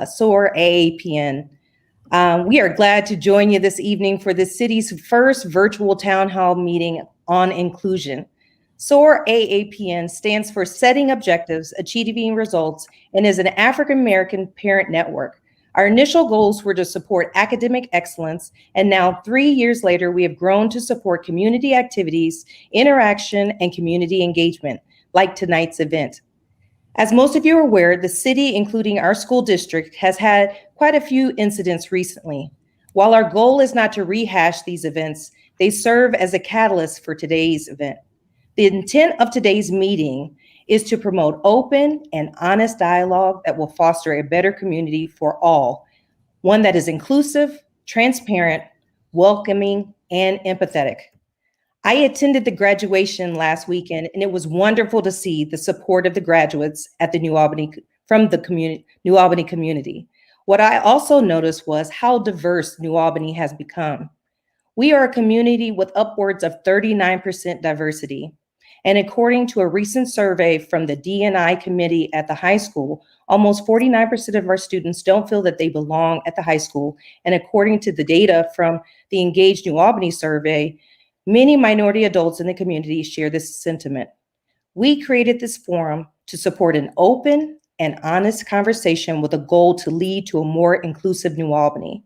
SOAR AAPN. We are glad to join you this evening for the city's first virtual town hall meeting on inclusion. SOAR AAPN stands for Setting Objectives, Achieving Results, and is an African American parent network. Our initial goals were to support academic excellence, and now 3 years later, we have grown to support community activities, interaction, and community engagement, like tonight's event. As most of you are aware, the city, including our school district, has had quite a few incidents recently. While our goal is not to rehash these events, they serve as a catalyst for today's event. The intent of today's meeting is to promote open and honest dialogue that will foster a better community for all, one that is inclusive, transparent, welcoming, and empathetic. I attended the graduation last weekend, and it was wonderful to see the support of the graduates at the New Albany community. What I also noticed was how diverse New Albany has become. We are a community with upwards of 39% diversity. And according to a recent survey from the D&I committee at the high school, almost 49% of our students don't feel that they belong at the high school. And according to the data from the Engage New Albany survey, many minority adults in the community share this sentiment. We created this forum to support an open and honest conversation with a goal to lead to a more inclusive New Albany.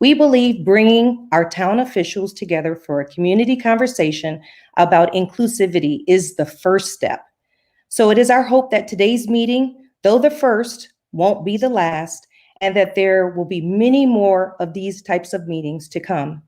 We believe bringing our town officials together for a community conversation about inclusivity is the first step. So it is our hope that today's meeting, though the first, won't be the last, and that there will be many more of these types of meetings to come.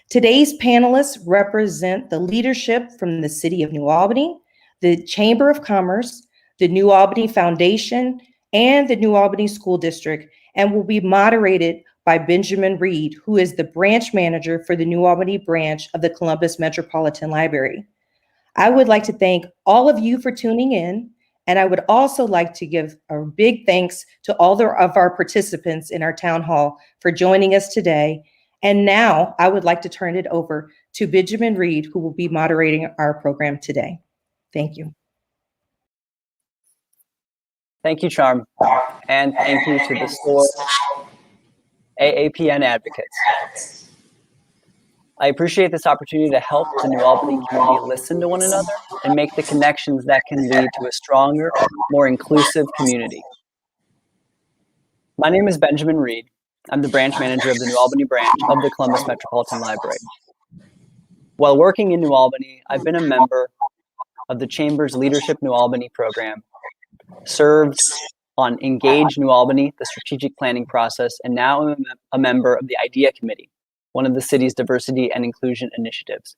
Today's panelists represent the leadership from the City of New Albany, the Chamber of Commerce, the New Albany Foundation, and the New Albany School District, and will be moderated by Benjamin Reed, who is the branch manager for the New Albany branch of the Columbus Metropolitan Library. I would like to thank all of you for tuning in, and I would also like to give a big thanks to all of our participants in our town hall for joining us today. And now I would like to turn it over to Benjamin Reed, who will be moderating our program today. Thank you. Thank you, Charm. And thank you to the SOAR AAPN advocates. I appreciate this opportunity to help the New Albany community listen to one another and make the connections that can lead to a stronger, more inclusive community. My name is Benjamin Reed. I'm the branch manager of the New Albany branch of the Columbus Metropolitan Library. While working in New Albany, I've been a member of the Chamber's Leadership New Albany program, served on Engage New Albany, the strategic planning process, and now I'm a member of the IDEA Committee, one of the city's diversity and inclusion initiatives.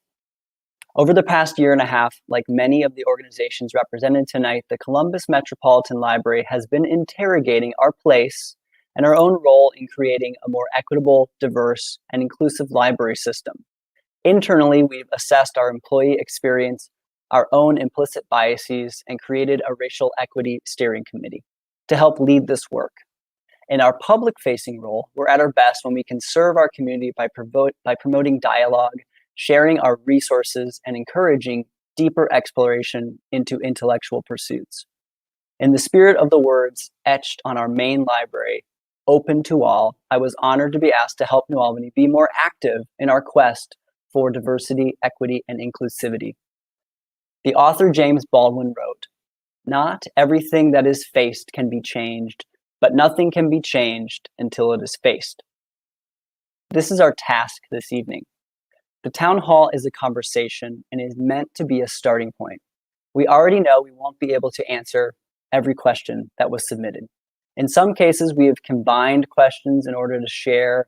Over the past year and a half, like many of the organizations represented tonight, the Columbus Metropolitan Library has been interrogating our place and our own role in creating a more equitable, diverse, and inclusive library system. Internally, we've assessed our employee experience, our own implicit biases, and created a racial equity steering committee to help lead this work. In our public-facing role, we're at our best when we can serve our community by promoting dialogue, sharing our resources, and encouraging deeper exploration into intellectual pursuits. In the spirit of the words etched on our main library, open to all, I was honored to be asked to help New Albany be more active in our quest for diversity, equity, and inclusivity. The author James Baldwin wrote, "Not everything that is faced can be changed, but nothing can be changed until it is faced." This is our task this evening. The town hall is a conversation and is meant to be a starting point. We already know we won't be able to answer every question that was submitted. In some cases, we have combined questions in order to share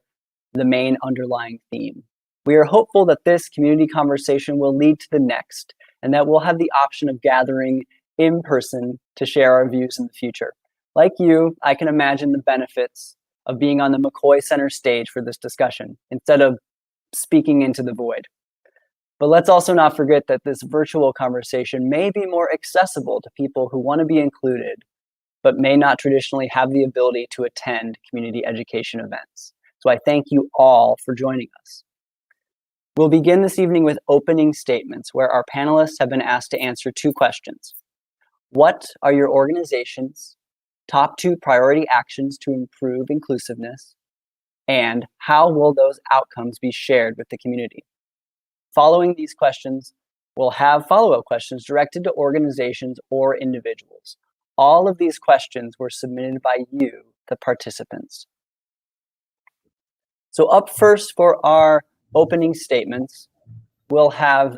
the main underlying theme. We are hopeful that this community conversation will lead to the next, and that we'll have the option of gathering in person to share our views in the future. Like you, I can imagine the benefits of being on the McCoy Center stage for this discussion instead of speaking into the void. But let's also not forget that this virtual conversation may be more accessible to people who want to be included, but may not traditionally have the ability to attend community education events. So I thank you all for joining us. We'll begin this evening with opening statements where our panelists have been asked to answer two questions. What are your organization's top 2 priority actions to improve inclusiveness, and how will those outcomes be shared with the community? Following these questions, we'll have follow-up questions directed to organizations or individuals. All of these questions were submitted by you, the participants. So up first for our opening statements, we'll have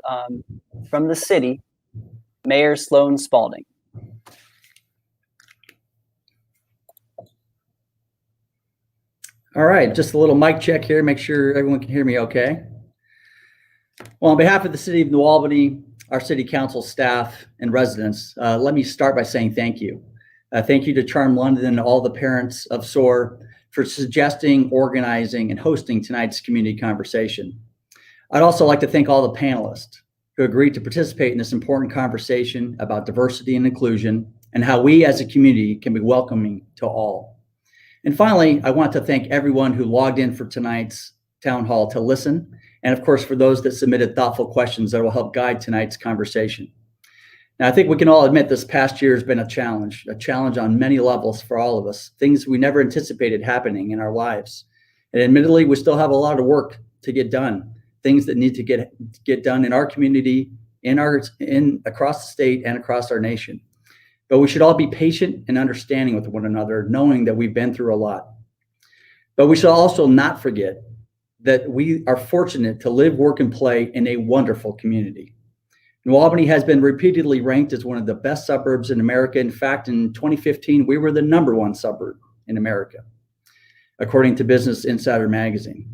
from the city, Mayor Sloane Spalding. All right, just a little mic check here, make sure everyone can hear me okay. Well, on behalf of the City of New Albany, our City Council staff and residents, let me start by saying thank you. Thank you to Charm London and all the parents of SOAR for suggesting, organizing, and hosting tonight's community conversation. I'd also like to thank all the panelists who agreed to participate in this important conversation about diversity and inclusion and how we as a community can be welcoming to all. And finally, I want to thank everyone who logged in for tonight's town hall to listen, and of course, for those that submitted thoughtful questions that will help guide tonight's conversation. Now, I think we can all admit this past year has been a challenge on many levels for all of us, things we never anticipated happening in our lives. And admittedly, we still have a lot of work to get done, things that need to get done in our community, across the state and across our nation. But we should all be patient and understanding with one another, knowing that we've been through a lot. But we should also not forget that we are fortunate to live, work, and play in a wonderful community. New Albany has been repeatedly ranked as one of the best suburbs in America. In fact, in 2015, we were the #1 suburb in America, according to Business Insider magazine.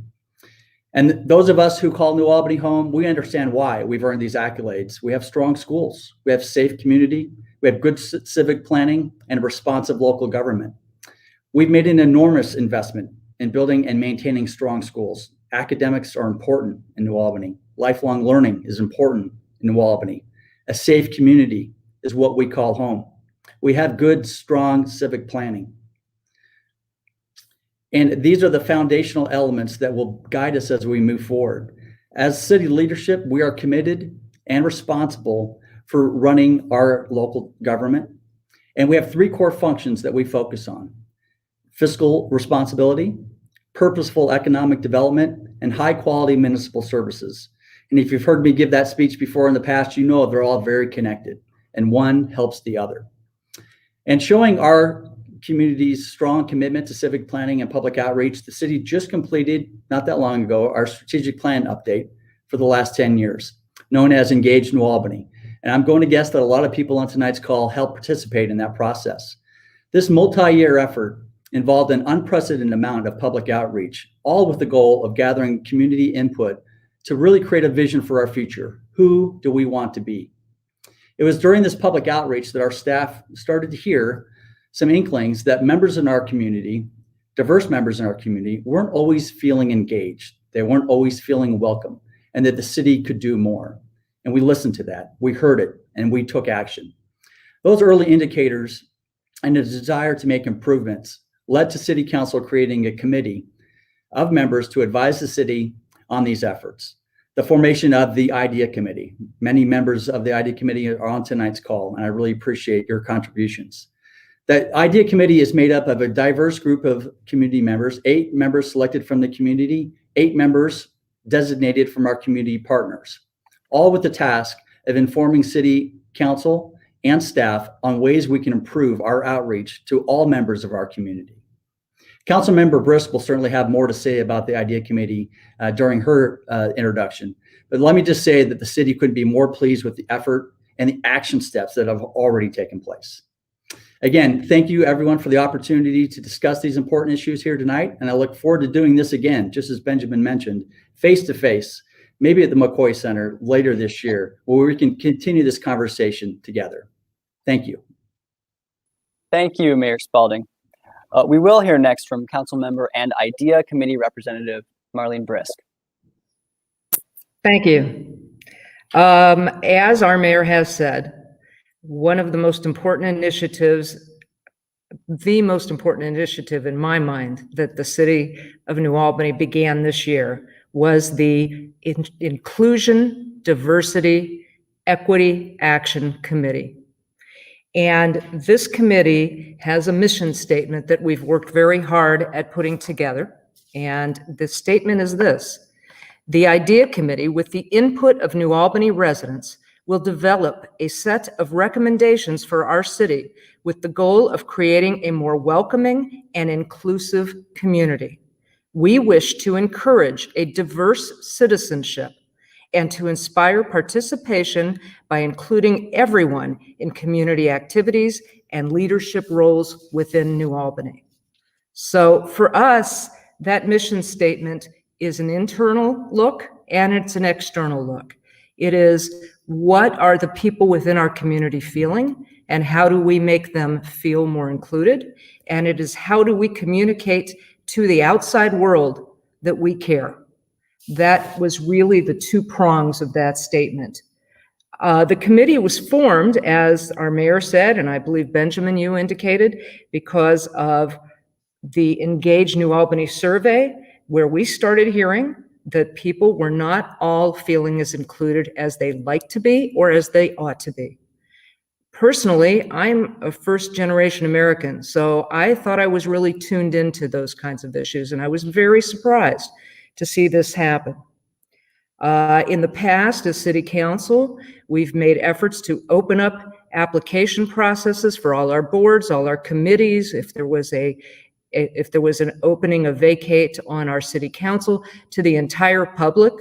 And those of us who call New Albany home, we understand why we've earned these accolades. We have strong schools, we have safe community, we have good civic planning, and responsive local government. We've made an enormous investment in building and maintaining strong schools. Academics are important in New Albany. Lifelong learning is important in New Albany. A safe community is what we call home. We have good, strong civic planning. And these are the foundational elements that will guide us as we move forward. As city leadership, we are committed and responsible for running our local government. And we have 3 core functions that we focus on: fiscal responsibility, purposeful economic development, and high quality municipal services. And if you've heard me give that speech before in the past, you know they're all very connected and one helps the other. And showing our community's strong commitment to civic planning and public outreach, the city just completed, not that long ago, our strategic plan update for the last 10 years, known as Engage New Albany. And I'm going to guess that a lot of people on tonight's call helped participate in that process. This multi-year effort involved an unprecedented amount of public outreach, all with the goal of gathering community input to really create a vision for our future. Who do we want to be? It was during this public outreach that our staff started to hear some inklings that members in our community, diverse members in our community, weren't always feeling engaged. They weren't always feeling welcome, and that the city could do more. And we listened to that, we heard it, and we took action. Those early indicators and a desire to make improvements led to City Council creating a committee of members to advise the city on these efforts. The formation of the IDEA Committee. Many members of the IDEA Committee are on tonight's call, and I really appreciate your contributions. The IDEA Committee is made up of a diverse group of community members, 8 members selected from the community, 8 members designated from our community partners, all with the task of informing City Council and staff on ways we can improve our outreach to all members of our community. Councilmember Brisk will certainly have more to say about the IDEA Committee during her introduction. But let me just say that the city couldn't be more pleased with the effort and the action steps that have already taken place. Again, thank you everyone for the opportunity to discuss these important issues here tonight. And I look forward to doing this again, just as Benjamin mentioned, face to face, maybe at the McCoy Center later this year, where we can continue this conversation together. Thank you. Thank you, Mayor Spalding. We will hear next from Council Member and IDEA Committee Representative Marlene Brisk. Thank you. As our mayor has said, one of the most important initiatives, the most important initiative in my mind that the city of New Albany began this year was the Inclusion, Diversity, Equity Action Committee. And this committee has a mission statement that we've worked very hard at putting together. And the statement is this: the IDEA Committee, with the input of New Albany residents, will develop a set of recommendations for our city with the goal of creating a more welcoming and inclusive community. We wish to encourage a diverse citizenship and to inspire participation by including everyone in community activities and leadership roles within New Albany. So for us, that mission statement is an internal look and it's an external look. It is, what are the people within our community feeling and how do we make them feel more included? And it is, how do we communicate to the outside world that we care? That was really the two prongs of that statement. The committee was formed, as our mayor said, and I believe Benjamin, you indicated, because of the Engage New Albany survey, where we started hearing that people were not all feeling as included as they like to be or as they ought to be. Personally, I'm a first-generation American, so I thought I was really tuned into those kinds of issues, and I was very surprised to see this happen. In the past, as City Council, we've made efforts to open up application processes for all our boards, all our committees. If there was an opening, a vacate on our City Council, to the entire public.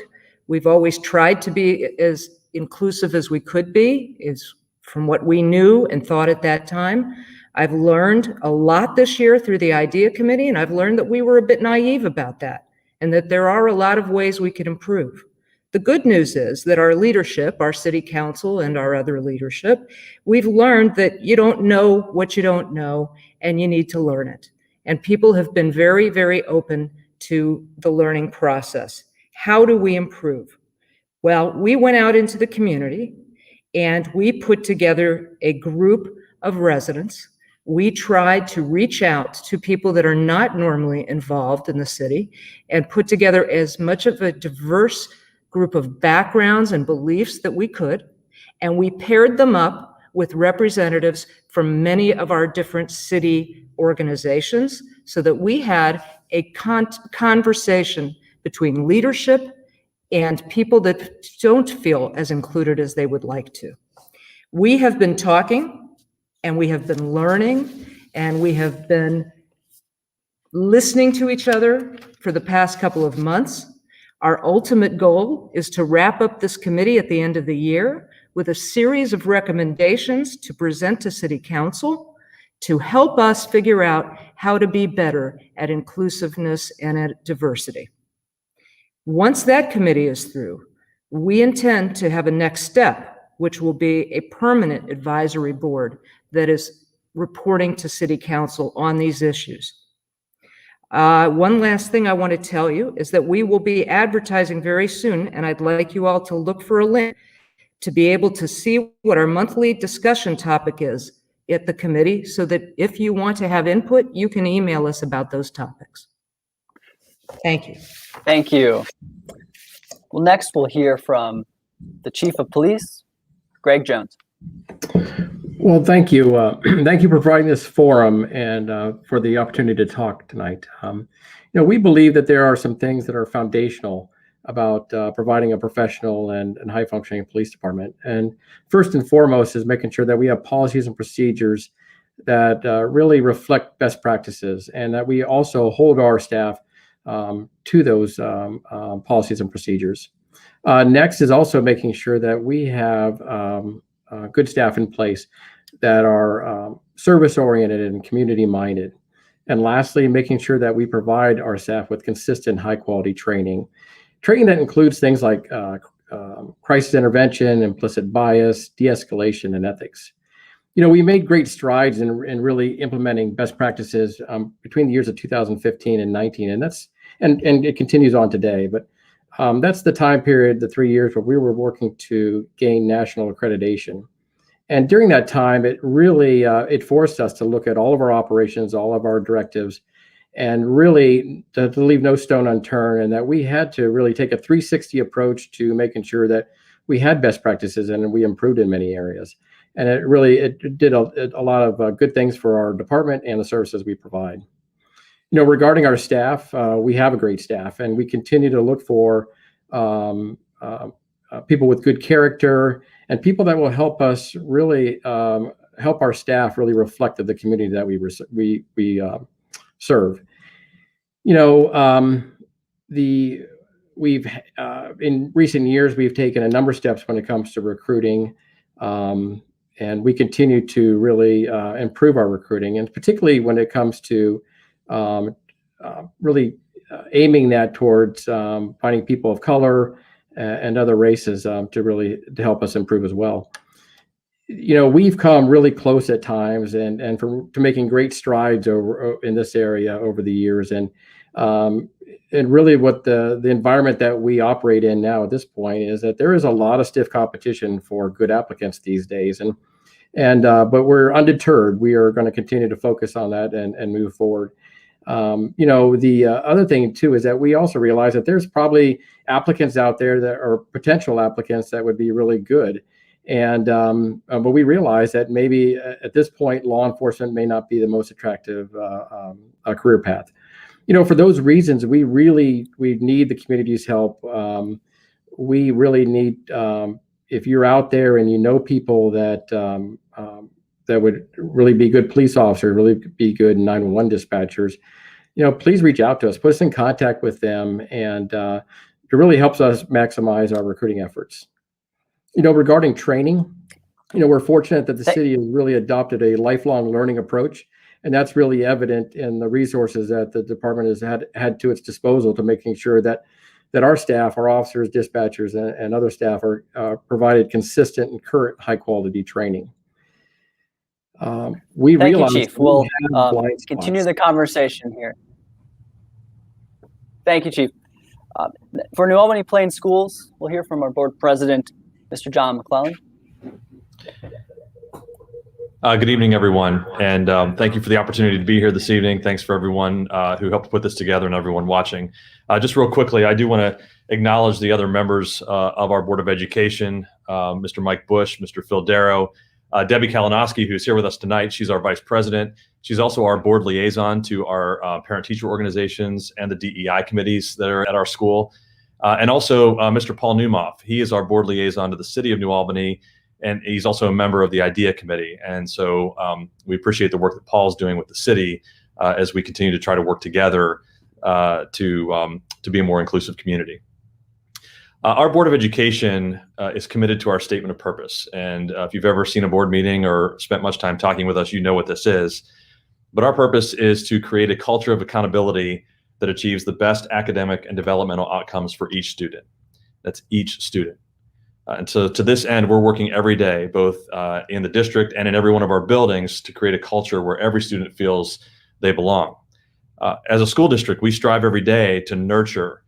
We've always tried to be as inclusive as we could be, is from what we knew and thought at that time. I've learned a lot this year through the IDEA Committee, and I've learned that we were a bit naive about that, and that there are a lot of ways we could improve. The good news is that our leadership, our City Council and our other leadership, we've learned that you don't know what you don't know, and you need to learn it. And people have been very, very open to the learning process. How do we improve? Well, we went out into the community and we put together a group of residents. We tried to reach out to people that are not normally involved in the city and put together as much of a diverse group of backgrounds and beliefs that we could. And we paired them up with representatives from many of our different city organizations so that we had a conversation between leadership and people that don't feel as included as they would like to. We have been talking and we have been learning and we have been listening to each other for the past couple of months. Our ultimate goal is to wrap up this committee at the end of the year with a series of recommendations to present to City Council to help us figure out how to be better at inclusiveness and at diversity. Once that committee is through, we intend to have a next step, which will be a permanent advisory board that is reporting to City Council on these issues. One last thing I want to tell you is that we will be advertising very soon, and I'd like you all to look for a link to be able to see what our monthly discussion topic is at the committee, so that if you want to have input, you can email us about those topics. Thank you. Thank you. Well, next we'll hear from the Chief of Police, Greg Jones. Well, thank you. Thank you for providing this forum and for the opportunity to talk tonight. We believe that there are some things that are foundational about providing a professional and high-functioning police department. And first and foremost is making sure that we have policies and procedures that really reflect best practices, and that we also hold our staff to those policies and procedures. Next is also making sure that we have good staff in place that are service-oriented and community-minded. And lastly, making sure that we provide our staff with consistent, high-quality training that includes things like crisis intervention, implicit bias, de-escalation, and ethics. We made great strides in really implementing best practices between the years of 2015 and 19, and it continues on today. But that's the time period, the 3 years where we were working to gain national accreditation. And during that time, it really it forced us to look at all of our operations, all of our directives, and really to leave no stone unturned, and that we had to really take a 360 approach to making sure that we had best practices and we improved in many areas. And it did a lot of good things for our department and the services we provide. Regarding our staff, we have a great staff, and we continue to look for people with good character and people that will help us really help our staff really reflect the community that we serve. We've in recent years, we've taken a number of steps when it comes to recruiting, and we continue to really improve our recruiting, and particularly when it comes to really aiming that towards finding people of color and other races to help us improve as well. We've come really close at times and to making great strides in this area over the years, and really what the environment that we operate in now at this point is that there is a lot of stiff competition for good applicants these days, but we're undeterred. We are going to continue to focus on that and move forward. The other thing too is that we also realize that there's probably applicants out there that are potential applicants that would be really good. But we realize that maybe at this point, law enforcement may not be the most attractive career path. For those reasons, we need the community's help. We really need, if you're out there and you know people that would really be good police officers, really be good 911 dispatchers, please reach out to us, put us in contact with them, and it really helps us maximize our recruiting efforts. Regarding training, we're fortunate that the city has really adopted a lifelong learning approach, and that's really evident in the resources that the department has had to its disposal to making sure that our staff, our officers, dispatchers, and other staff are provided consistent and current high-quality training. Thank you, Chief. We'll continue the conversation here. Thank you, Chief. For New Albany Plain Schools, we'll hear from our board president, Mr. John McClellan. Good evening, everyone, and thank you for the opportunity to be here this evening. Thanks for everyone who helped put this together and everyone watching. Just real quickly, I do want to acknowledge the other members of our Board of Education, Mr. Mike Bush, Mr. Phil Darrow, Debbie Kalinowski, who's here with us tonight. She's our vice president. She's also our board liaison to our parent-teacher organizations and the DEI committees that are at our school. And also Mr. Paul Newmoff. He is our board liaison to the city of New Albany, and he's also a member of the IDEA committee. And so we appreciate the work that Paul's doing with the city as we continue to try to work together to be a more inclusive community. Our Board of Education is committed to our statement of purpose. And if you've ever seen a board meeting or spent much time talking with us, you know what this is. But our purpose is to create a culture of accountability that achieves the best academic and developmental outcomes for each student. That's each student. And so to this end, we're working every day, both in the district and in every one of our buildings, to create a culture where every student feels they belong. As a school district, we strive every day to nurture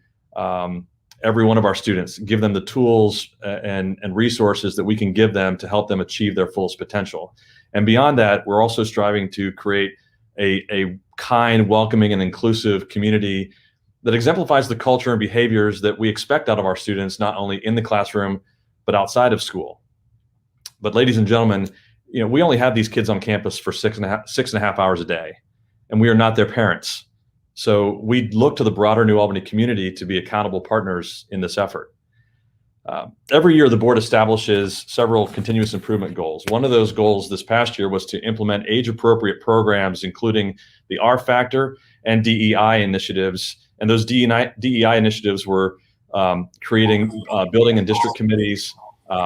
every one of our students, give them the tools and resources that we can give them to help them achieve their fullest potential. And beyond that, we're also striving to create a kind, welcoming, and inclusive community that exemplifies the culture and behaviors that we expect out of our students, not only in the classroom, but outside of school. But ladies and gentlemen, we only have these kids on campus for six and a half hours a day, and we are not their parents. So we look to the broader New Albany community to be accountable partners in this effort. Every year, the board establishes several continuous improvement goals. One of those goals this past year was to implement age-appropriate programs, including the R Factor and DEI initiatives. And those DEI initiatives were creating building and district committees,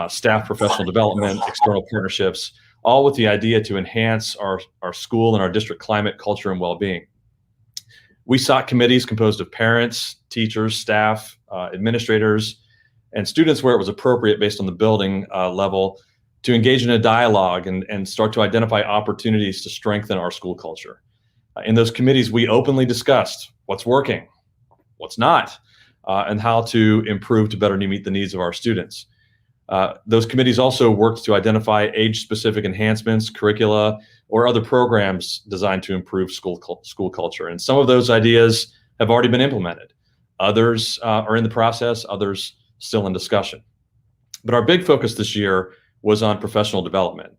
staff professional development, external partnerships, all with the idea to enhance our school and our district climate, culture, and well-being. We sought committees composed of parents, teachers, staff, administrators, and students where it was appropriate based on the building level to engage in a dialogue and start to identify opportunities to strengthen our school culture. In those committees, we openly discussed what's working, what's not, and how to improve to better meet the needs of our students. Those committees also worked to identify age-specific enhancements, curricula, or other programs designed to improve school culture. And some of those ideas have already been implemented. Others are in the process, others still in discussion. But our big focus this year was on professional development,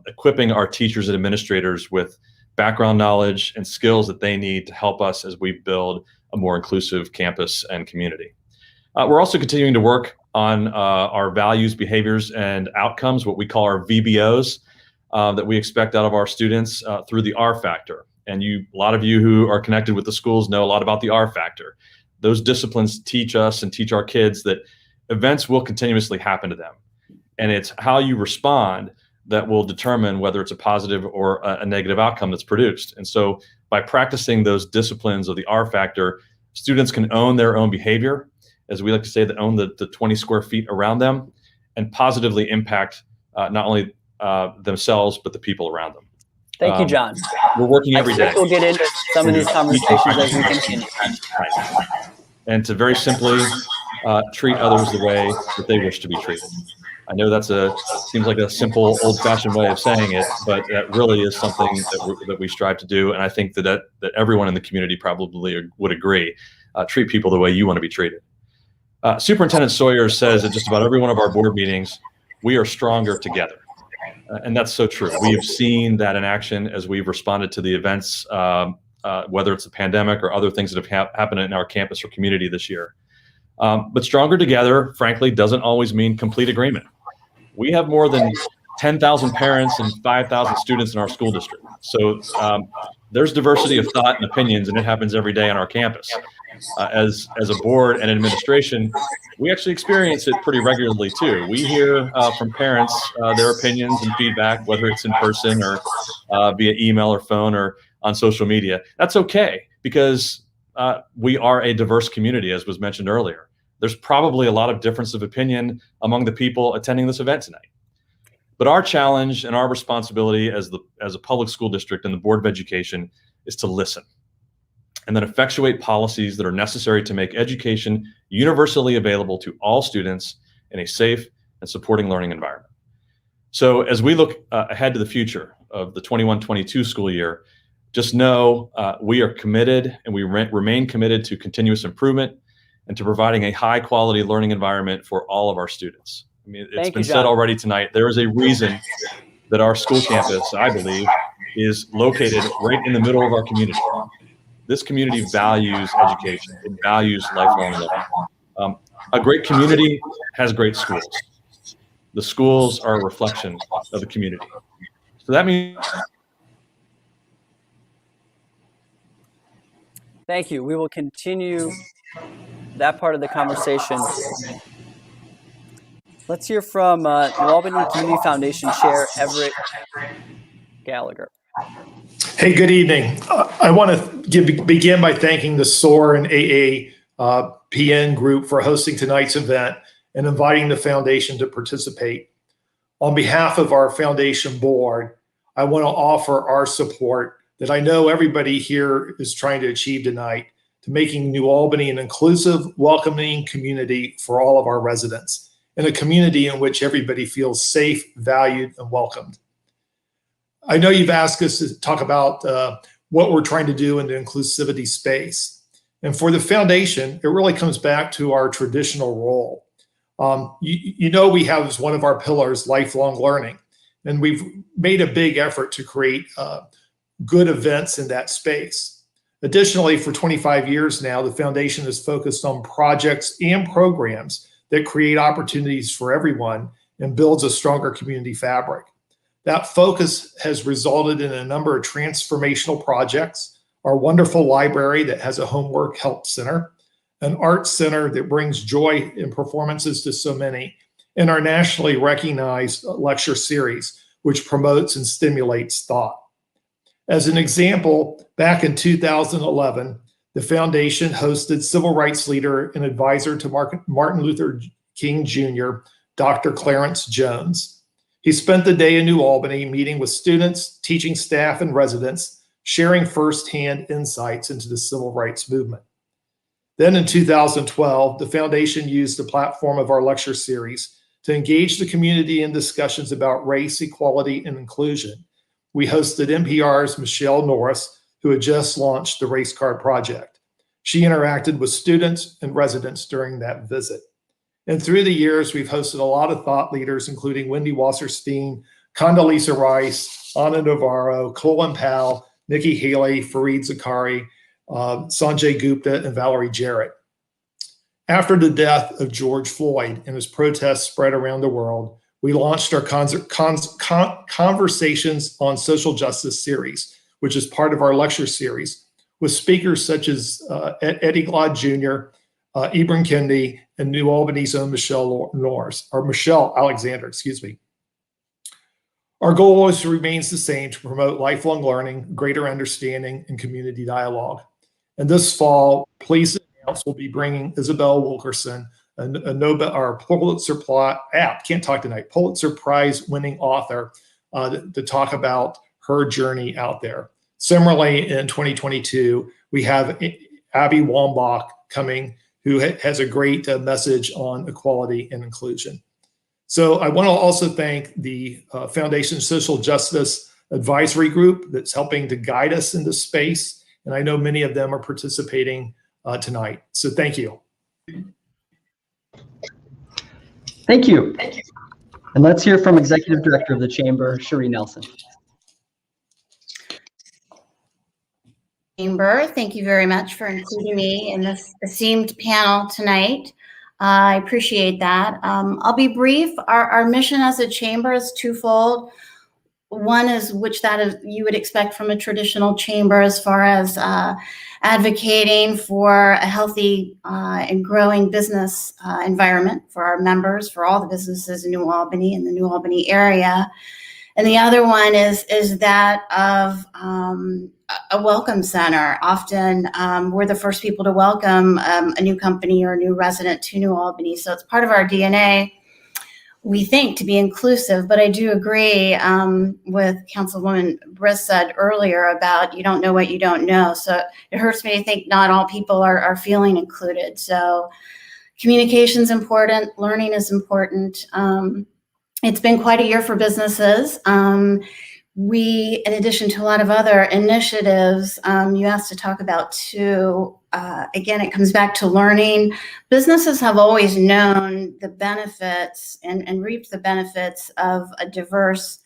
equipping our teachers and administrators with background knowledge and skills that they need to help us as we build a more inclusive campus and community. We're also continuing to work on our values, behaviors, and outcomes, what we call our VBOs, that we expect out of our students through the R factor. And a lot of you who are connected with the schools know a lot about the R factor. Those disciplines teach us and teach our kids that events will continuously happen to them. And it's how you respond that will determine whether it's a positive or a negative outcome that's produced. And so by practicing those disciplines of the R factor, students can own their own behavior, as we like to say, that own the 20 square feet around them, and positively impact not only themselves, but the people around them. Thank you, John. We're working every day. We'll get into some of these conversations as we continue. And to very simply treat others the way that they wish to be treated. I know seems like a simple, old-fashioned way of saying it, but that really is something that we strive to do. And I think that everyone in the community probably would agree. Treat people the way you want to be treated. Superintendent Sawyer says at just about every one of our board meetings, we are stronger together. And that's so true. We have seen that in action as we've responded to the events, whether it's the pandemic or other things that have happened in our campus or community this year. But stronger together, frankly, doesn't always mean complete agreement. We have more than 10,000 parents and 5,000 students in our school district. So there's diversity of thought and opinions, and it happens every day on our campus. As a board and administration, we actually experience it pretty regularly too. We hear from parents their opinions and feedback, whether it's in person or via email or phone or on social media. That's okay, because we are a diverse community, as was mentioned earlier. There's probably a lot of difference of opinion among the people attending this event tonight. But our challenge and our responsibility as a public school district and the Board of Education is to listen and then effectuate policies that are necessary to make education universally available to all students in a safe and supporting learning environment. So as we look ahead to the future of the 21-22 school year, just know we are committed and we remain committed to continuous improvement and to providing a high quality learning environment for all of our students. I mean, it's been said already tonight, there is a reason that our school campus, I believe, is located right in the middle of our community. This community values education. It values lifelong learning. A great community has great schools. The schools are a reflection of the community. So that means... Thank you. We will continue that part of the conversation. Let's hear from New Albany Community Foundation Chair Everett Gallagher. Hey, good evening. I want to begin by thanking the SOAR and AAPN group for hosting tonight's event and inviting the foundation to participate. On behalf of our foundation board, I want to offer our support that I know everybody here is trying to achieve tonight, to making New Albany an inclusive, welcoming community for all of our residents, and a community in which everybody feels safe, valued, and welcomed. I know you've asked us to talk about what we're trying to do in the inclusivity space. And for the foundation, it really comes back to our traditional role. You know, we have as one of our pillars, lifelong learning, and we've made a big effort to create good events in that space. Additionally, for 25 years now, the foundation is focused on projects and programs that create opportunities for everyone and builds a stronger community fabric. That focus has resulted in a number of transformational projects, our wonderful library that has a homework help center, an art center that brings joy in performances to so many, and our nationally recognized lecture series, which promotes and stimulates thought. As an example, back in 2011, the foundation hosted civil rights leader and advisor to Martin Luther King Jr., Dr. Clarence Jones. He spent the day in New Albany meeting with students, teaching staff, and residents, sharing firsthand insights into the civil rights movement. Then in 2012, the foundation used the platform of our lecture series to engage the community in discussions about race, equality, and inclusion. We hosted NPR's Michelle Norris, who had just launched the Race Card Project. She interacted with students and residents during that visit. And through the years, we've hosted a lot of thought leaders, including Wendy Wasserstein, Condoleezza Rice, Anna Navarro, Colin Powell, Nikki Haley, Fareed Zakari, Sanjay Gupta, and Valerie Jarrett. After the death of George Floyd and his protests spread around the world, we launched our Conversations on Social Justice series, which is part of our lecture series, with speakers such as Eddie Glaude Jr., Ibram Kendi, and New Albany's own Michelle Alexander, excuse me. Our goal always remains the same: to promote lifelong learning, greater understanding, and community dialogue. And this fall, please announce we'll be bringing Isabel Wilkerson, a Nobel or Pulitzer Prize winning author, to talk about her journey out there. Similarly, in 2022, we have Abby Wambach coming, who has a great message on equality and inclusion. So I want to also thank the Foundation Social Justice Advisory Group that's helping to guide us in this space. And I know many of them are participating tonight. So thank you. Thank you. And let's hear from Executive Director of the Chamber, Cherie Nelson. Chamber, thank you very much for including me in this esteemed panel tonight. I appreciate that. I'll be brief. Our mission as a chamber is twofold. One is you would expect from a traditional chamber, as far as advocating for a healthy and growing business environment for our members, for all the businesses in New Albany and the New Albany area. And the other one is that of a welcome center. Often we're the first people to welcome a new company or a new resident to New Albany. So it's part of our DNA, we think, to be inclusive. But I do agree with Councilwoman Briss said earlier about you don't know what you don't know. So it hurts me to think not all people are feeling included. So communication is important. Learning is important. It's been quite a year for businesses. We, in addition to a lot of other initiatives, you asked to talk about too, again, it comes back to learning. Businesses have always known the benefits and reaped the benefits of a diverse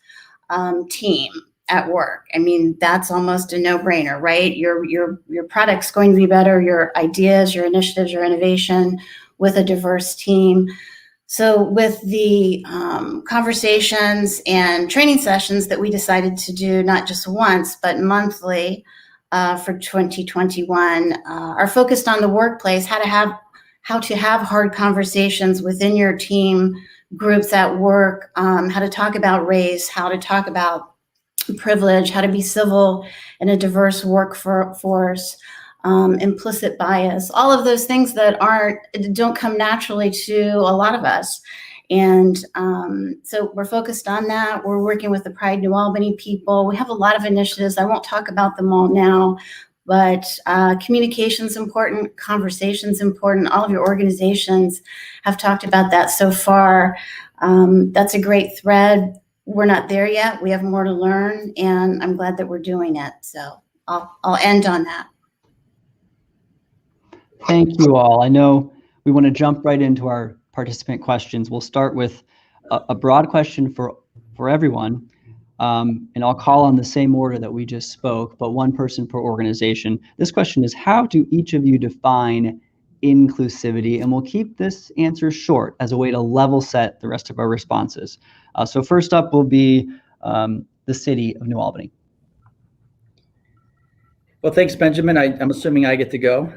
team at work. I mean, that's almost a no-brainer, right? Your product's going to be better, your ideas, your initiatives, your innovation with a diverse team. So with the conversations and training sessions that we decided to do not just once, but monthly for 2021, are focused on the workplace, how to have hard conversations within your team groups at work, how to talk about race, how to talk about privilege, how to be civil in a diverse workforce, implicit bias, all of those things that don't come naturally to a lot of us. And so we're focused on that. We're working with the Pride New Albany people. We have a lot of initiatives. I won't talk about them all now, but communication's important, conversation's important. All of your organizations have talked about that so far. That's a great thread. We're not there yet. We have more to learn, and I'm glad that we're doing it. So I'll end on that. Thank you all. I know we want to jump right into our participant questions. We'll start with a broad question for everyone, and I'll call on the same order that we just spoke, but one person per organization. This question is, how do each of you define inclusivity? And we'll keep this answer short as a way to level set the rest of our responses. So first up will be the city of New Albany. Well, thanks, Benjamin. I'm assuming I get to go.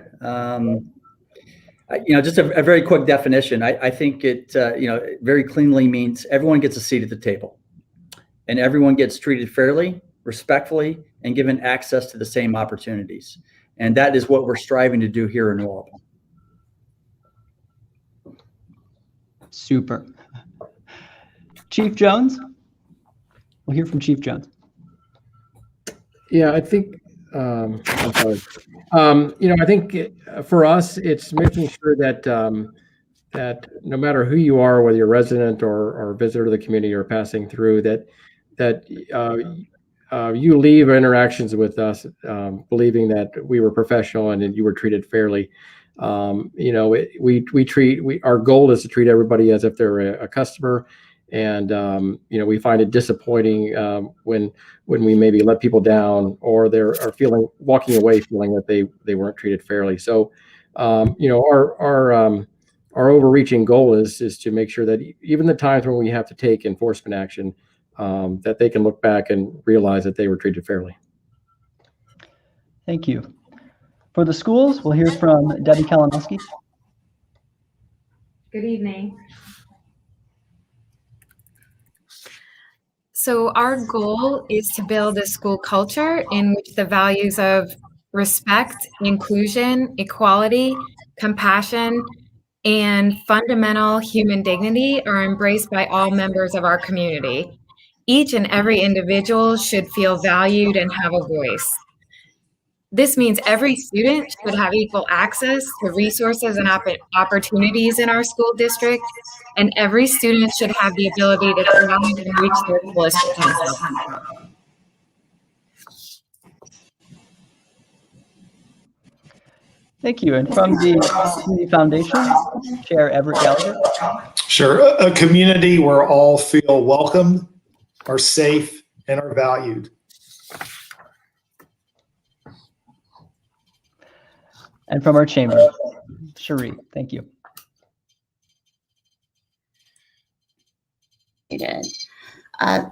Just a very quick definition. I think it, very cleanly means everyone gets a seat at the table, and everyone gets treated fairly, respectfully, and given access to the same opportunities. And that is what we're striving to do here in New Albany. Super. Chief Jones? We'll hear from Chief Jones. Yeah, I think, I'm sorry. I think for us, it's making sure that that no matter who you are, whether you're a resident or a visitor to the community or passing through, that you leave interactions with us believing that we were professional and that you were treated fairly. Our goal is to treat everybody as if they're a customer. And, we find it disappointing when we maybe let people down, or they're walking away feeling that they weren't treated fairly. So, our overreaching goal is to make sure that even the times when we have to take enforcement action, that they can look back and realize that they were treated fairly. Thank you. For the schools, we'll hear from Debbie Kalinowski. Good evening. So our goal is to build a school culture in which the values of respect, inclusion, equality, compassion, and fundamental human dignity are embraced by all members of our community. Each and every individual should feel valued and have a voice. This means every student should have equal access to resources and opportunities in our school district, and every student should have the ability to thrive and reach their fullest potential. Thank you. And from the Community Foundation, Chair Everett Gallagher. Sure. A community where all feel welcome, are safe, and are valued. And from our chamber, Cherie, thank you.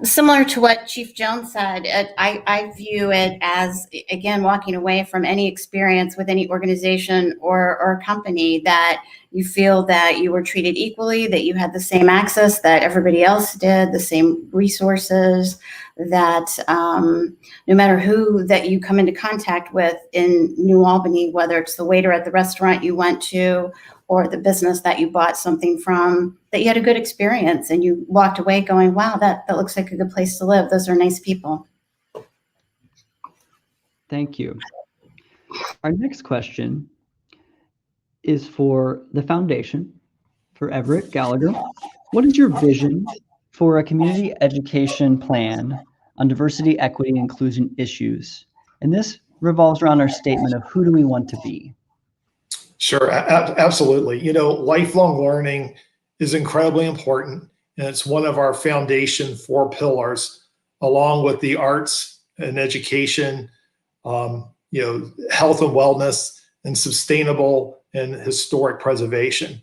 Similar to what Chief Jones said, I view it as, again, walking away from any experience with any organization or company, that you feel that you were treated equally, that you had the same access that everybody else did, the same resources, that no matter who that you come into contact with in New Albany, whether it's the waiter at the restaurant you went to or the business that you bought something from, that you had a good experience and you walked away going, wow, that looks like a good place to live. Those are nice people. Thank you. Our next question is for the foundation, for Everett Gallagher. What is your vision for a community education plan on diversity, equity, and inclusion issues? And this revolves around our statement of who do we want to be? Sure, absolutely. Lifelong learning is incredibly important, and it's one of our foundation 4 pillars, along with the arts and education, health and wellness, and sustainable and historic preservation.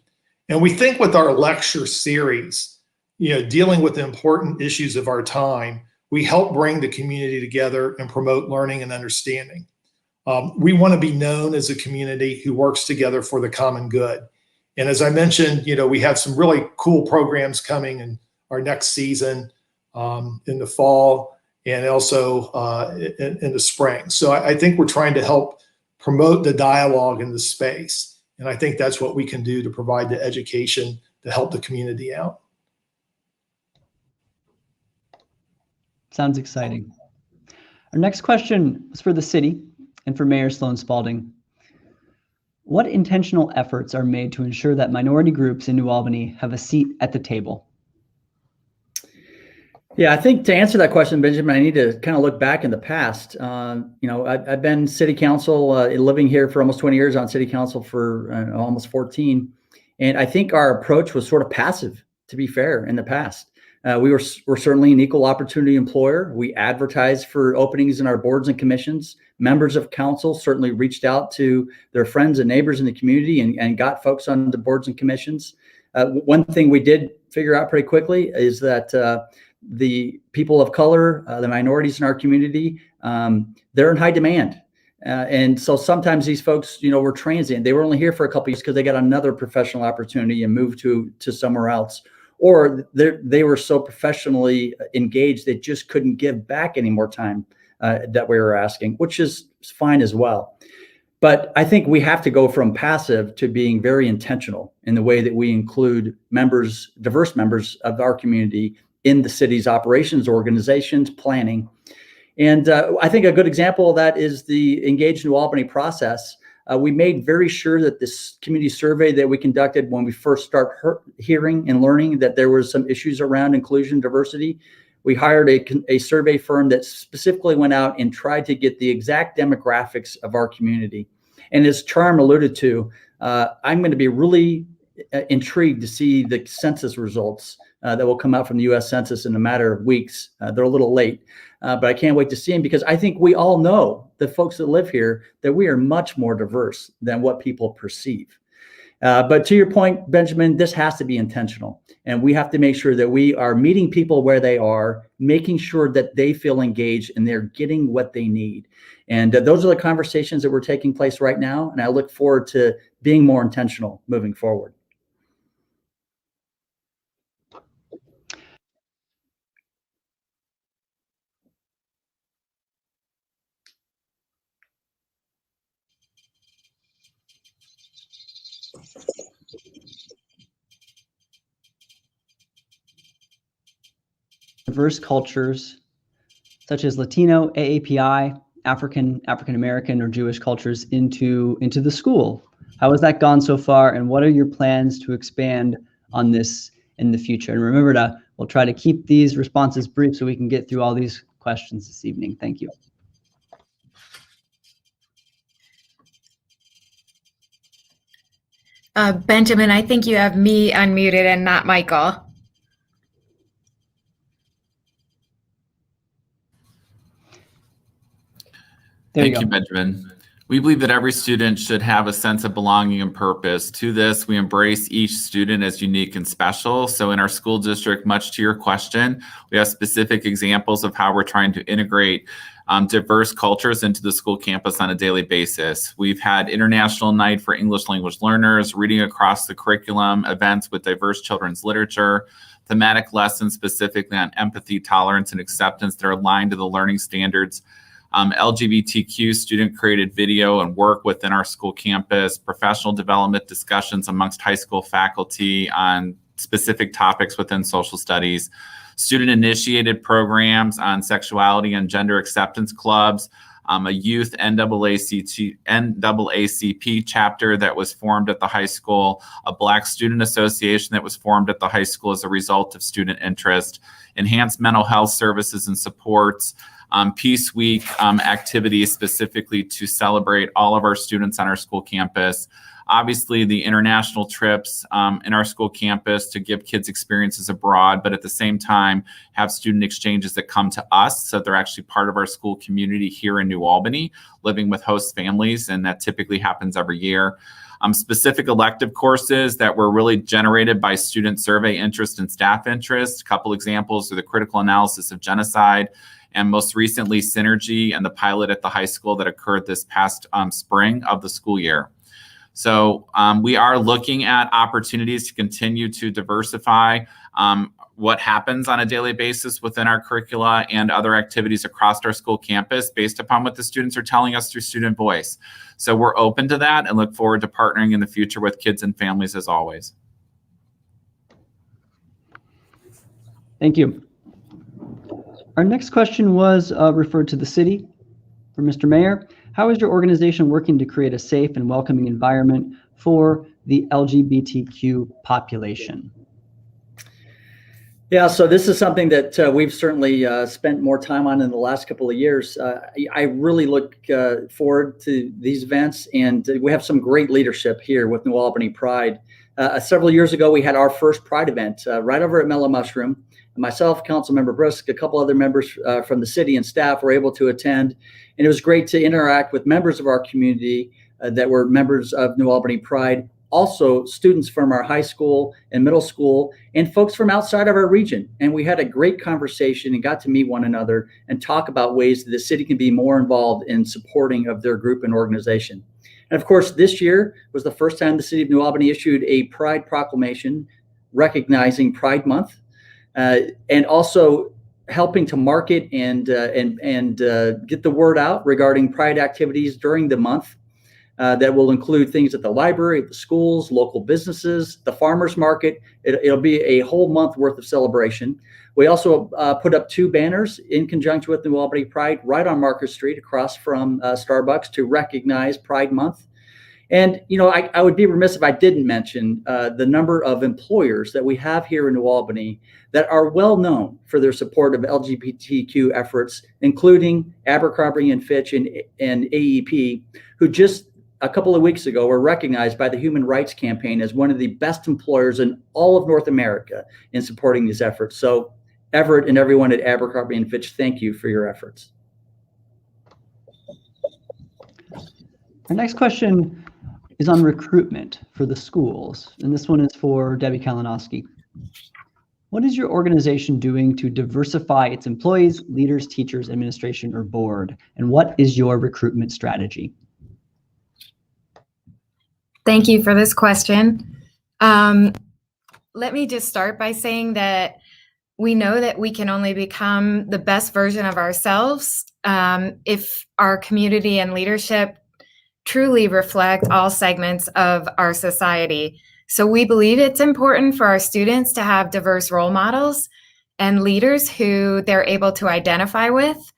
And we think with our lecture series, dealing with the important issues of our time, we help bring the community together and promote learning and understanding. We want to be known as a community who works together for the common good. And as I mentioned, we have some really cool programs coming in our next season in the fall and also in the spring. So I think we're trying to help promote the dialogue in the space. And I think that's what we can do to provide the education to help the community out. Sounds exciting. Our next question is for the city and for Mayor Sloane Spalding. What intentional efforts are made to ensure that minority groups in New Albany have a seat at the table? Yeah, I think to answer that question, Benjamin, I need to kind of look back in the past. I've been city council, living here for almost 20 years, on city council for almost 14. And I think our approach was sort of passive, to be fair, in the past. We're certainly an equal opportunity employer. We advertised for openings in our boards and commissions. Members of council certainly reached out to their friends and neighbors in the community and got folks on the boards and commissions. One thing we did figure out pretty quickly is that the people of color, the minorities in our community, they're in high demand. And so sometimes these folks, were transient. They were only here for a couple of years because they got another professional opportunity and moved to somewhere else. Or they were so professionally engaged, they just couldn't give back any more time that we were asking, which is fine as well. But I think we have to go from passive to being very intentional in the way that we include diverse members of our community in the city's operations, organizations, planning. And I think a good example of that is the Engage New Albany process. We made very sure that this community survey that we conducted when we first start hearing and learning that there was some issues around inclusion, diversity, we hired a survey firm that specifically went out and tried to get the exact demographics of our community. And as Charm alluded to, I'm going to be really intrigued to see the census results that will come out from the U.S. Census in a matter of weeks. They're a little late, but I can't wait to see them, because I think we all know, the folks that live here, that we are much more diverse than what people perceive. But to your point, Benjamin, this has to be intentional. And we have to make sure that we are meeting people where they are, making sure that they feel engaged and they're getting what they need. And those are the conversations that were taking place right now. And I look forward to being more intentional moving forward. Diverse cultures such as Latino, AAPI, African American, or Jewish cultures into the school. How has that gone so far, and what are your plans to expand on this in the future? And remember, we'll try to keep these responses brief so we can get through all these questions this evening. Thank you. Benjamin, I think you have me unmuted and not Michael. Thank you, Benjamin. We believe that every student should have a sense of belonging and purpose. To this, we embrace each student as unique and special. So in our school district, much to your question, we have specific examples of how we're trying to integrate diverse cultures into the school campus on a daily basis. We've had International Night for English Language Learners, reading across the curriculum, events with diverse children's literature, thematic lessons specifically on empathy, tolerance, and acceptance that are aligned to the learning standards. LGBTQ student-created video and work within our school campus, professional development discussions amongst high school faculty on specific topics within social studies, student-initiated programs on sexuality and gender acceptance clubs, a youth NAACP chapter that was formed at the high school, a Black Student Association that was formed at the high school as a result of student interest, enhanced mental health services and supports, Peace Week activities specifically to celebrate all of our students on our school campus. Obviously, the international trips in our school campus to give kids experiences abroad, but at the same time, have student exchanges that come to us. So they're actually part of our school community here in New Albany, living with host families, and that typically happens every year. Specific elective courses that were really generated by student survey interest and staff interest. A couple examples are the critical analysis of genocide, and most recently Synergy and the pilot at the high school that occurred this past spring of the school year. So we are looking at opportunities to continue to diversify what happens on a daily basis within our curricula and other activities across our school campus based upon what the students are telling us through student voice. So we're open to that and look forward to partnering in the future with kids and families as always. Thank you. Our next question was referred to the city for Mr. Mayor. How is your organization working to create a safe and welcoming environment for the LGBTQ population? Yeah, so this is something that we've certainly spent more time on in the last couple of years. I really look forward to these events, and we have some great leadership here with New Albany Pride. Several years ago, we had our first Pride event right over at Mellow Mushroom. Myself, Councilmember Brisk, a couple other members from the city and staff were able to attend. And it was great to interact with members of our community that were members of New Albany Pride, also students from our high school and middle school, and folks from outside of our region. And we had a great conversation and got to meet one another and talk about ways that the city can be more involved in supporting of their group and organization. And of course, this year was the first time the city of New Albany issued a Pride proclamation recognizing Pride Month. And also helping to market and get the word out regarding Pride activities during the month that will include things at the library, the schools, local businesses, the farmers market. It'll be a whole month worth of celebration. We also put up 2 banners in conjunction with New Albany Pride right on Market Street across from Starbucks to recognize Pride Month. And, you know, I would be remiss if I didn't mention the number of employers that we have here in New Albany that are well known for their support of LGBTQ efforts, including Abercrombie and Fitch and AEP, who just a couple of weeks ago were recognized by the Human Rights Campaign as one of the best employers in all of North America in supporting these efforts. So Everett and everyone at Abercrombie & Fitch, thank you for your efforts. Our next question is on recruitment for the schools, and this one is for Debbie Kalinowski. What is your organization doing to diversify its employees, leaders, teachers, administration, or board? And what is your recruitment strategy? Thank you for this question. Let me just start by saying that we know that we can only become the best version of ourselves if our community and leadership truly reflect all segments of our society. So we believe it's important for our students to have diverse role models and leaders who they're able to identify with.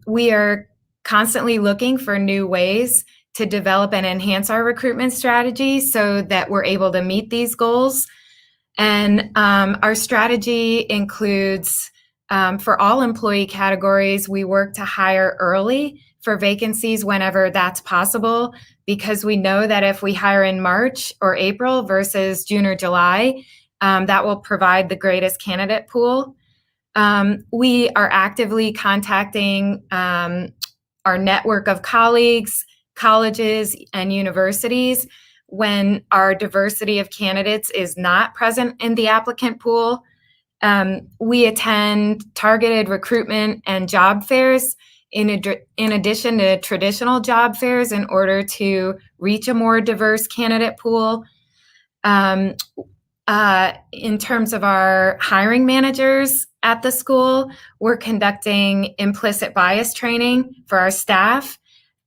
We are constantly looking for new ways to develop and enhance our recruitment strategy so that we're able to meet these goals. And our strategy includes, for all employee categories, we work to hire early for vacancies whenever that's possible, because we know that if we hire in March or April versus June or July, that will provide the greatest candidate pool. We are actively contacting our network of colleagues, colleges, and universities when our diversity of candidates is not present in the applicant pool. We attend targeted recruitment and job fairs in addition to traditional job fairs in order to reach a more diverse candidate pool. In terms of our hiring managers at the school, we're conducting implicit bias training for our staff,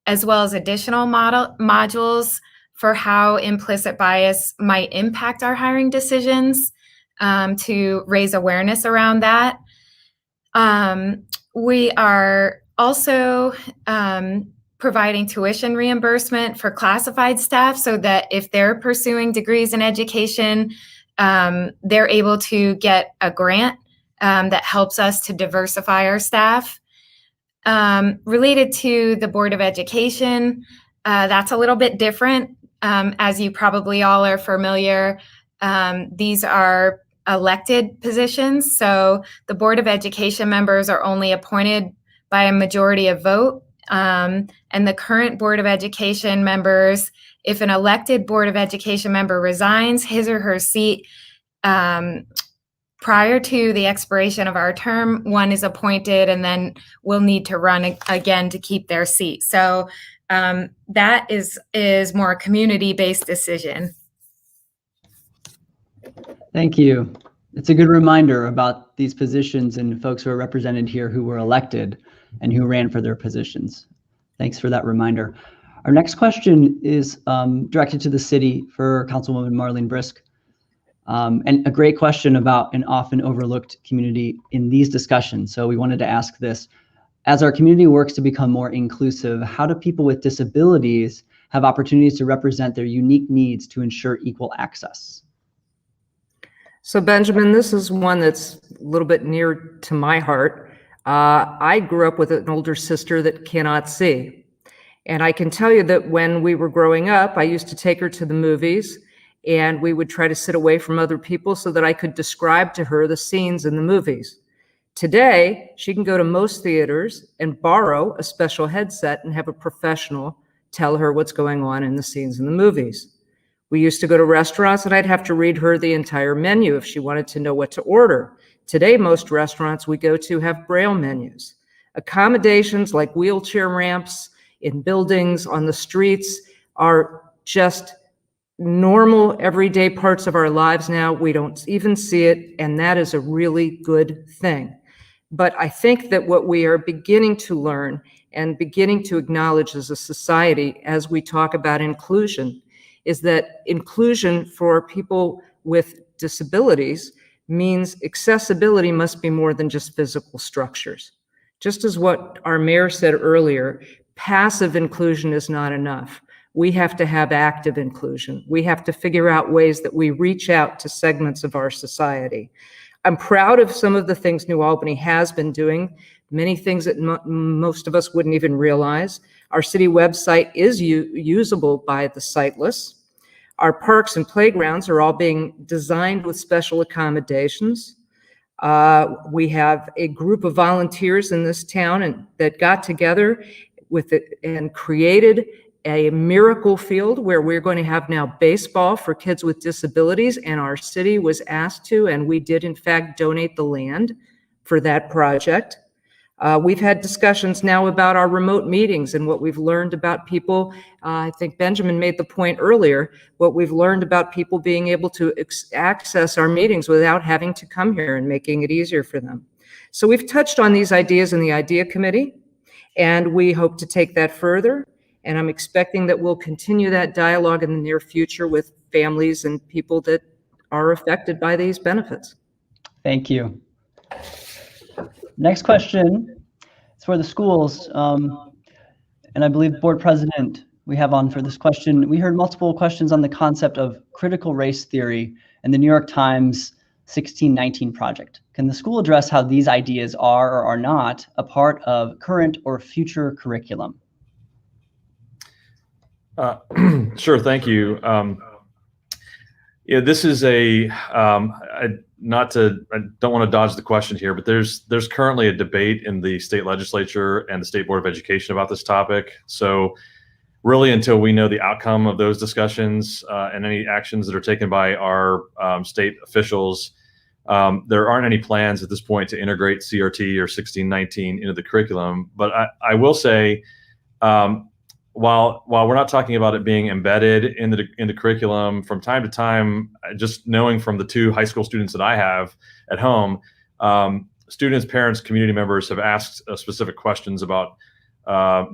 as well as additional modules for how implicit bias might impact our hiring decisions to raise awareness around that. We are also providing tuition reimbursement for classified staff so that if they're pursuing degrees in education, they're able to get a grant that helps us to diversify our staff. Related to the Board of Education, that's a little bit different. As you probably all are familiar, these are elected positions. So the Board of Education members are only appointed by a majority of vote. And the current Board of Education members, if an elected Board of Education member resigns his or her seat prior to the expiration of our term, one is appointed and then will need to run again to keep their seat. So that is more a community-based decision. Thank you. It's a good reminder about these positions and folks who are represented here who were elected and who ran for their positions. Thanks for that reminder. Our next question is directed to the city for Councilwoman Marlene Brisk. And a great question about an often overlooked community in these discussions. So we wanted to ask this: as our community works to become more inclusive, how do people with disabilities have opportunities to represent their unique needs to ensure equal access? So Benjamin, this is one that's a little bit near to my heart. I grew up with an older sister that cannot see. And I can tell you that when we were growing up, I used to take her to the movies, and we would try to sit away from other people so that I could describe to her the scenes in the movies. Today, she can go to most theaters and borrow a special headset and have a professional tell her what's going on in the scenes in the movies. We used to go to restaurants and I'd have to read her the entire menu if she wanted to know what to order. Today, most restaurants we go to have Braille menus. Accommodations like wheelchair ramps in buildings, on the streets, are just normal, everyday parts of our lives now. We don't even see it, and that is a really good thing. But I think that what we are beginning to learn and beginning to acknowledge as a society as we talk about inclusion is that inclusion for people with disabilities means accessibility must be more than just physical structures. Just as what our mayor said earlier, passive inclusion is not enough. We have to have active inclusion. We have to figure out ways that we reach out to segments of our society. I'm proud of some of the things New Albany has been doing. many things that most of us wouldn't even realize. Our city website is usable by the sightless. Our parks and playgrounds are all being designed with special accommodations. We have a group of volunteers in this town that got together with it and created a miracle field where we're going to have now baseball for kids with disabilities, and our city was asked to, and we did in fact donate the land for that project. We've had discussions now about our remote meetings and what we've learned about people. I think Benjamin made the point earlier, what we've learned about people being able to access our meetings without having to come here and making it easier for them. So we've touched on these ideas in the IDEA Committee, and we hope to take that further. And I'm expecting that we'll continue that dialogue in the near future with families and people that are affected by these benefits. Thank you. Next question is for the schools. And I believe Board President we have on for this question. We heard multiple questions on the concept of critical race theory and the New York Times 1619 project. Can the school address how these ideas are or are not a part of current or future curriculum? Sure, thank you. Yeah, this is I don't want to dodge the question here, but there's currently a debate in the state legislature and the State Board of Education about this topic. So really, until we know the outcome of those discussions and any actions that are taken by our state officials, there aren't any plans at this point to integrate CRT or 1619 into the curriculum. But I will say, while we're not talking about it being embedded in the curriculum, from time to time, just knowing from the 2 high school students that I have at home, students, parents, community members have asked specific questions about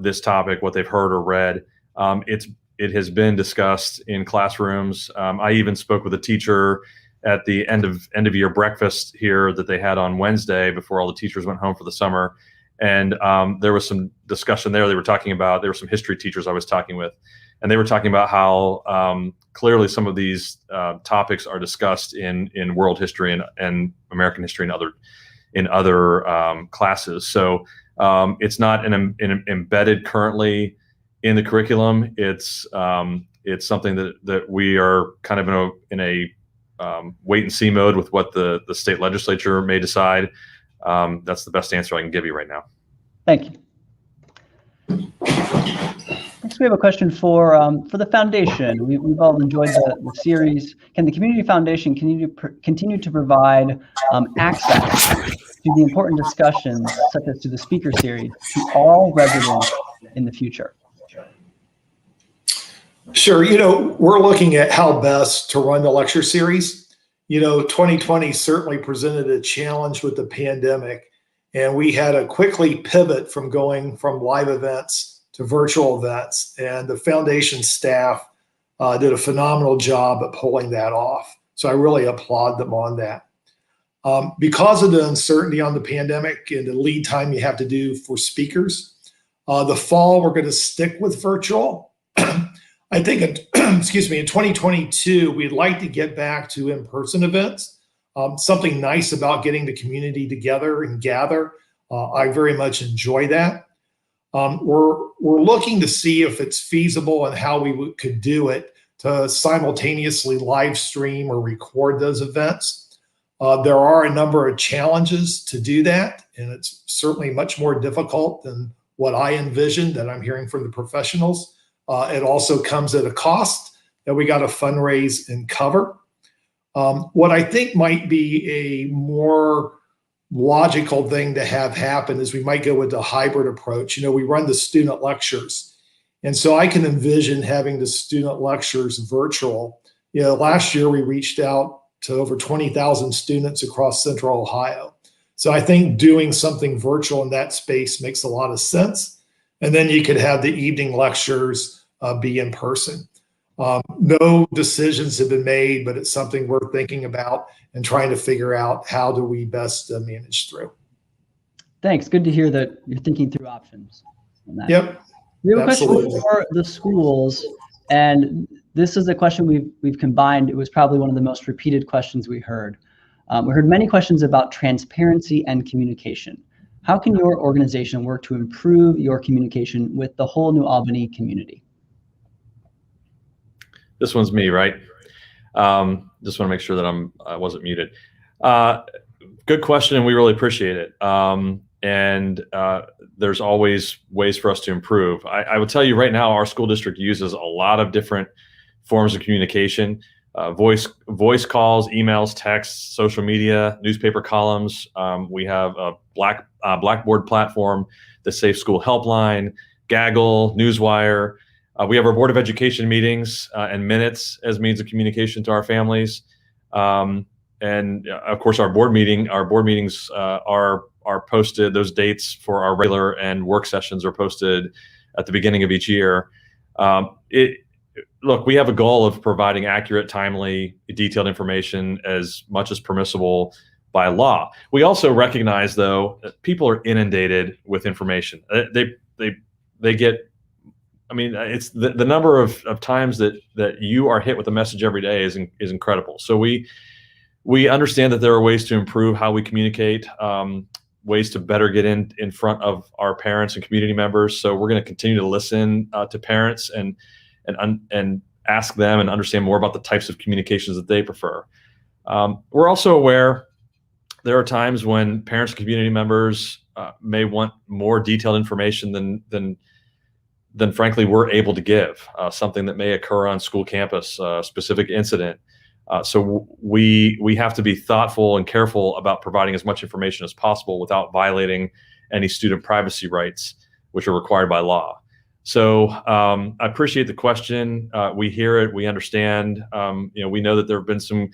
this topic, what they've heard or read. It has been discussed in classrooms. I even spoke with a teacher at the end of year breakfast here that they had on Wednesday before all the teachers went home for the summer. And there was some discussion there. There were some history teachers I was talking with, and they were talking about how clearly some of these topics are discussed in world history and American history and in other classes. So it's not embedded currently in the curriculum. It's something that we are kind of in a wait and see mode with what the state legislature may decide. That's the best answer I can give you right now. Thank you. Next, we have a question for the foundation. We've all enjoyed the series. Can the Community Foundation continue to provide access to the important discussions, such as to the speaker series, to all residents in the future? Sure. We're looking at how best to run the lecture series. 2020 certainly presented a challenge with the pandemic, and we had to quickly pivot from going from live events to virtual events. And the foundation staff did a phenomenal job at pulling that off. So I really applaud them on that. Because of the uncertainty on the pandemic and the lead time you have to do for speakers, the fall we're going to stick with virtual. I think, in 2022, we'd like to get back to in-person events. Something nice about getting the community together and gather. I very much enjoy that. We're looking to see if it's feasible and how we could do it to simultaneously live stream or record those events. There are a number of challenges to do that, and it's certainly much more difficult than what I envisioned that I'm hearing from the professionals. It also comes at a cost that we got to fundraise and cover. What I think might be a more logical thing to have happen is we might go with a hybrid approach. We run the student lectures. And so I can envision having the student lectures virtual. Last year we reached out to over 20,000 students across Central Ohio. So I think doing something virtual in that space makes a lot of sense. And then you could have the evening lectures be in person. No decisions have been made, but it's something we're thinking about and trying to figure out how do we best manage through. Thanks. Good to hear that you're thinking through options on that. Yep. We have a Absolutely. question for the schools, and this is a question we've combined. It was probably one of the most repeated questions we heard. We heard many questions about transparency and communication. How can your organization work to improve your communication with the whole New Albany community? This one's me, right? Just want to make sure that I wasn't muted. Good question, and we really appreciate it. There's always ways for us to improve. I will tell you right now, our school district uses a lot of different forms of communication: voice calls, emails, texts, social media, newspaper columns. We have a Blackboard platform, the Safe School Helpline, Gaggle, Newswire. We have our Board of Education meetings and minutes as means of communication to our families. And of course, our board meetings are posted. Those dates for our regular and work sessions are posted at the beginning of each year. Look, we have a goal of providing accurate, timely, detailed information as much as permissible by law. We also recognize, though, that people are inundated with information. They get. I mean, it's the number of times that you are hit with a message every day is incredible. So we understand that there are ways to improve how we communicate, ways to better get in front of our parents and community members. So we're going to continue to listen to parents and ask them and understand more about the types of communications that they prefer. We're also aware there are times when parents and community members may want more detailed information than frankly we're able to give, something that may occur on school campus, a specific incident. So we have to be thoughtful and careful about providing as much information as possible without violating any student privacy rights, which are required by law. So I appreciate the question. We hear it, we understand. We know that there have been some,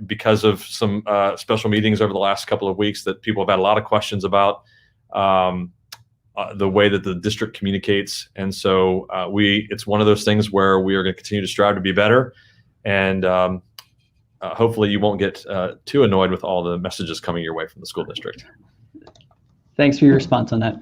because of some special meetings over the last couple of weeks, that people have had a lot of questions about the way that the district communicates. And so it's one of those things where we are going to continue to strive to be better. And hopefully you won't get too annoyed with all the messages coming your way from the school district. Thanks for your response on that.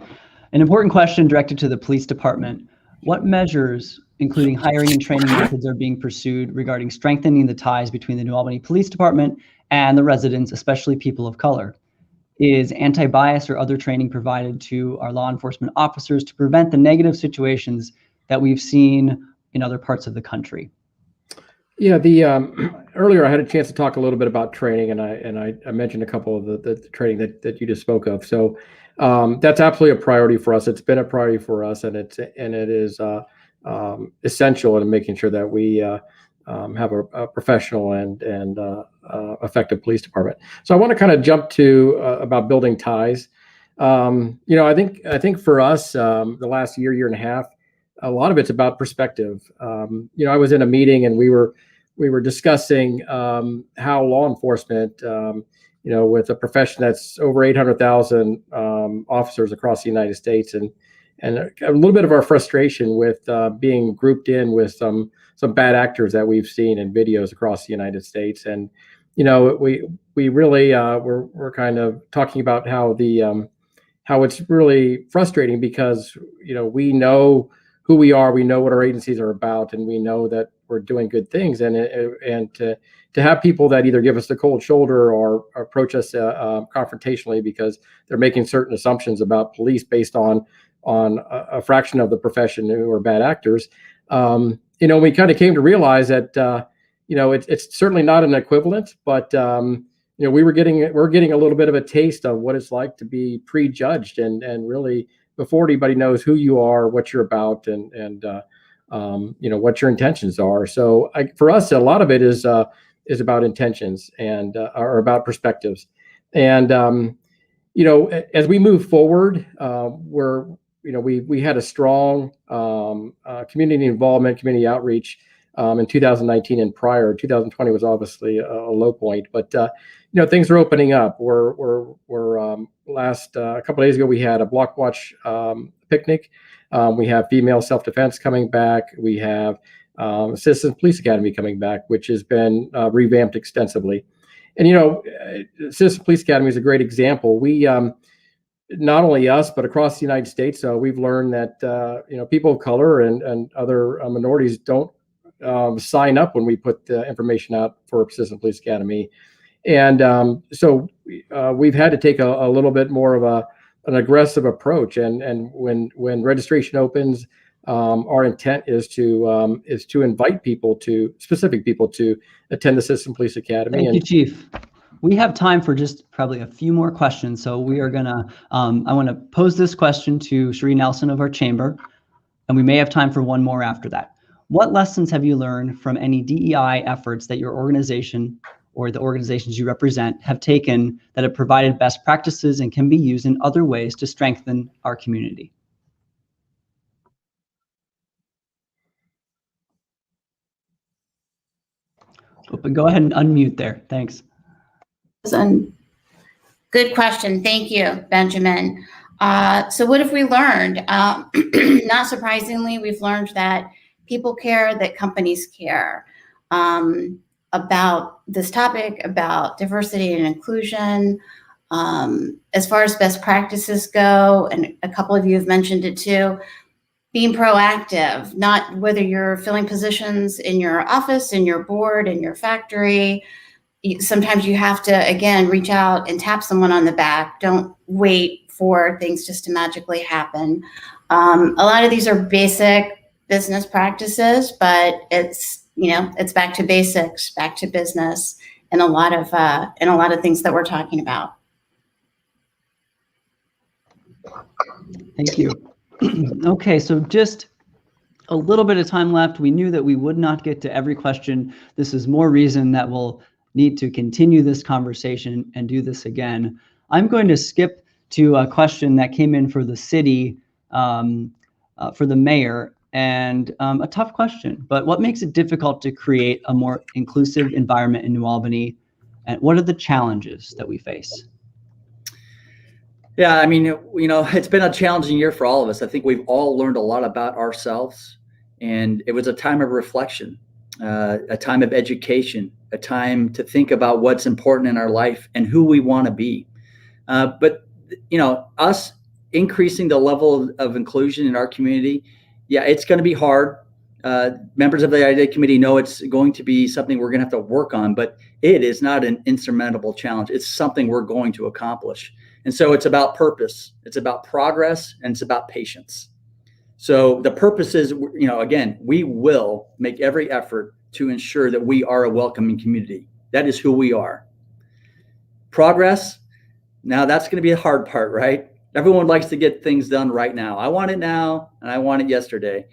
An important question directed to the police department. What measures, including hiring and training methods, are being pursued regarding strengthening the ties between the New Albany Police Department and the residents, especially people of color? Is anti-bias or other training provided to our law enforcement officers to prevent the negative situations that we've seen in other parts of the country? Yeah, earlier I had a chance to talk a little bit about training, and I mentioned a couple of the training that you just spoke of. So that's absolutely a priority for us. It's been a priority for us, and it is essential in making sure that we have a professional and effective police department. So I want to kind of jump to about building ties. I think for us, the last year and a half, a lot of it's about perspective. I was in a meeting and we were discussing how law enforcement, with a profession that's over 800,000 officers across the United States, and a little bit of our frustration with being grouped in with some bad actors that we've seen in videos across the United States. And we really we're kind of talking about how it's really frustrating because we know who we are, we know what our agencies are about, and we know that we're doing good things. And to have people that either give us the cold shoulder or approach us confrontationally because they're making certain assumptions about police based on a fraction of the profession who are bad actors, we kind of came to realize that it's certainly not an equivalent, but we're getting a little bit of a taste of what it's like to be prejudged and really before anybody knows who you are, what you're about, and what your intentions are. So for us, a lot of it is about intentions and or about perspectives. And as we move forward, we had a strong community involvement, community outreach in 2019 and prior. 2020 was obviously a low point, but things are opening up. We're a couple of days ago we had a block watch picnic. We have female self-defense coming back. We have Citizen Police Academy coming back, which has been revamped extensively. And Citizen Police Academy is a great example. We not only us, but across the United States, we've learned that people of color and other minorities don't sign up when we put the information out for Citizen Police Academy. And so we've had to take a little bit more of an aggressive approach. And when registration opens, our intent is to invite specific people to attend the Citizen Police Academy. Thank you, Chief. We have time for just probably a few more questions. So we are gonna, I wanna pose this question to Sheree Nelson of our chamber, and we may have time for one more after that. What lessons have you learned from any DEI efforts that your organization or the organizations you represent have taken that have provided best practices and can be used in other ways to strengthen our community? But go ahead and unmute there. Thanks. Good question. Thank you, Benjamin. So what have we learned? Not surprisingly, we've learned that people care, that companies care about this topic, about diversity and inclusion. As far as best practices go, and a couple of you have mentioned it too, being proactive, not whether you're filling positions in your office, in your board, in your factory. Sometimes you have to, again, reach out and tap someone on the back. Don't wait for things just to magically happen. A lot of these are basic business practices, but it's back to basics, back to business, and a lot of things that we're talking about. Thank you. Okay, so just a little bit of time left. We knew that we would not get to every question. This is more reason that we'll need to continue this conversation and do this again. I'm going to skip to a question that came in for the city, for the mayor, and a tough question, but what makes it difficult to create a more inclusive environment in New Albany, and what are the challenges that we face? Yeah, I mean, it's been a challenging year for all of us. I think we've all learned a lot about ourselves, and it was a time of reflection, a time of education, a time to think about what's important in our life and who we want to be. But us increasing the level of inclusion in our community, yeah, it's going to be hard. Members of the IDEA committee know it's going to be something we're going to have to work on, but it is not an insurmountable challenge. It's something we're going to accomplish. And so it's about purpose, it's about progress, and it's about patience. So the purpose is, again, we will make every effort to ensure that we are a welcoming community. That is who we are. Progress, now that's going to be a hard part, right? Everyone likes to get things done right now. I want it now, and I want it yesterday.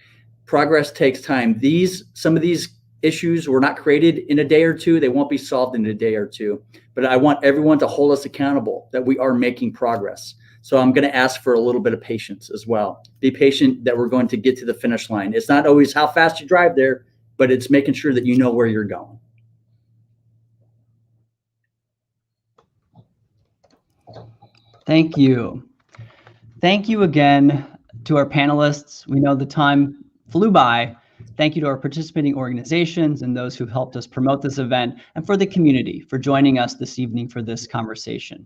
Progress takes time. Some of these issues were not created in a day or two. They won't be solved in a day or two. But I want everyone to hold us accountable that we are making progress. So I'm going to ask for a little bit of patience as well. Be patient that we're going to get to the finish line. It's not always how fast you drive there, but it's making sure that you know where you're going. Thank you. Thank you again to our panelists. We know the time flew by. Thank you to our participating organizations and those who helped us promote this event, and for the community for joining us this evening for this conversation.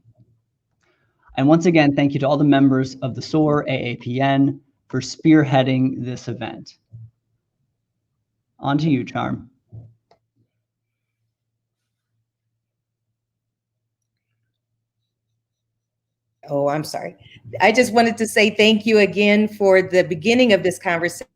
And once again, thank you to all the members of the SOAR AAPN for spearheading this event. On to you, Charm. Oh, I'm sorry. I just wanted to say thank you again for the beginning of this conversation.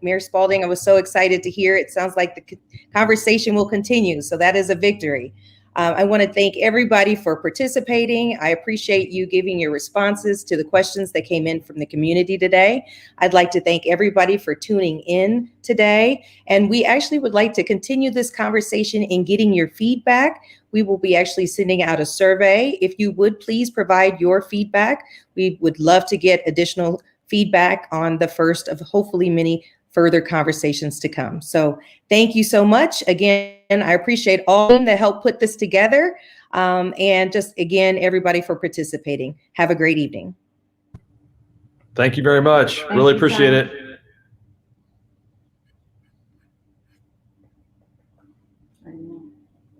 Mayor Spalding, I was so excited to hear. It sounds like the conversation will continue, so that is a victory. I want to thank everybody for participating. I appreciate you giving your responses to the questions that came in from the community today. I'd like to thank everybody for tuning in today. And we actually would like to continue this conversation in getting your feedback. We will be actually sending out a survey. If you would please provide your feedback, we would love to get additional feedback on the first of hopefully many further conversations to come. So thank you so much. Again, I appreciate all of them that helped put this together. And just again, everybody for participating. Have a great evening. Thank you very much. Really appreciate it.